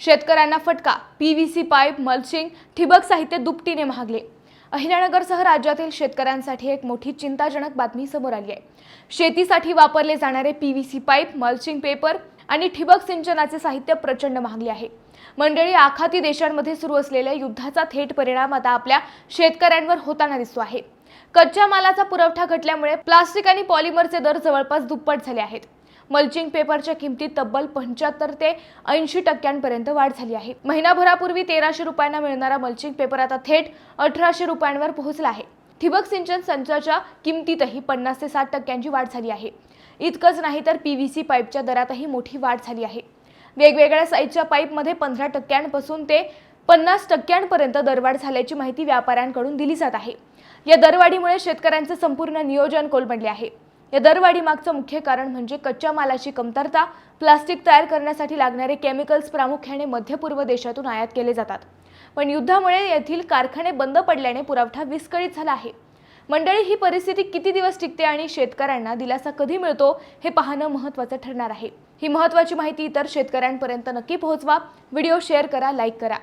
शेतकऱ्यांना फटका, PVC pipe, mulching, ठिबक साहित्य दुपटीने महागले। अहिल्यानगरसह राज्यातील शेतकऱ्यांसाठी एक मोठी चिंताजनक बातमी समोर आली आहे। शेतीसाठी वापरले जाणारे पीव्हीसी पाईप, मल्चिंग पेपर आणि ठिबक सिंचनाचे साहित्य प्रचंड महागले आहे। मंडळी, आखाती देशांमध्ये सुरू असलेल्या युद्धाचा थेट परिणाम आता आपल्या शेतकऱ्यांवर होताना दिसतो आहे। कच्च्या मालाचा पुरवठा घटल्यामुळे प्लास्टिक आणि पॉलिमरचे दर जवळपास दुप्पट झाले आहेत। मल्चिंग पेपरच्या किमतीत तब्बल 75 ते 80% वाढ झाली आहे। महिनाभरापूर्वी 1300 रुपयांना मिळणारा मल्चिंग पेपर आता थेट 1800 रुपयांवर पोहोचला आहे। ठिबक सिंचन संचाच्या किमतीतही 50 ते 60% वाढ झाली आहे। इतकंच नाही तर पीव्हीसी पाईपच्या दरातही मोठी वाढ झाली आहे। वेगवेगळ्या साईजच्या पाईपमध्ये 15% ते 50% दरवाढ झाल्याची माहिती व्यापाऱ्यांकडून दिली जात आहे। या दरवाढीमुळे शेतकऱ्यांचे संपूर्ण नियोजन कोलमडले आहे। या दरवाढी मागचं मुख्य कारण म्हणजे कच्च्या मालाची कमतरता। प्लास्टिक तयार करण्यासाठी लागणारे केमिकल्स प्रामुख्याने मध्य पूर्व देशातून आयात केले जातात, पण युद्धामुळे येथील कारखाने बंद पडल्याने पुरवठा विस्कळीत झाला आहे। मंडळी, ही परिस्थिती किती दिवस टिकते आणि शेतकऱ्यांना दिलासा कधी मिळतो हे पाहणं महत्त्वाचं ठरणार आहे। ही महत्त्वाची माहिती इतर शेतकऱ्यांपर्यंत नक्की पोहोचवा। व्हिडिओ शेअर करा, लाईक करा।